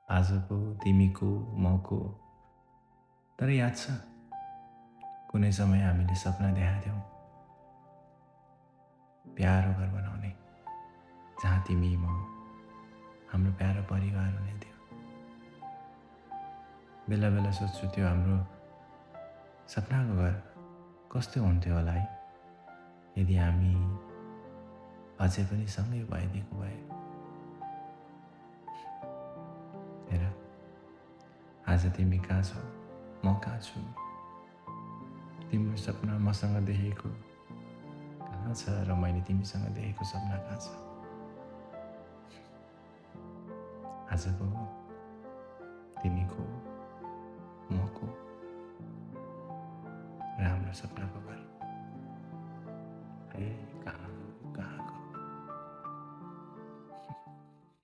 आजको तिमीको मको। तर याद छ कुनै समय हामीले सपना देखाएको थियौँ प्यारो घर बनाउने, जहाँ तिमी म हाम्रो प्यारो परिवार हुने थियो। बेला बेला सोच्छु त्यो हाम्रो सपनाको घर कस्तो हुन्थ्यो होला है, यदि हामी अझै पनि सँगै भइदिएको भए। हेर, आज तिमी कहाँ छौ, म कहाँ छु। तिम्रो सपना मसँग देखेको कहाँ छ र मैले तिमीसँग देखेको सपना कहाँ छ। आजको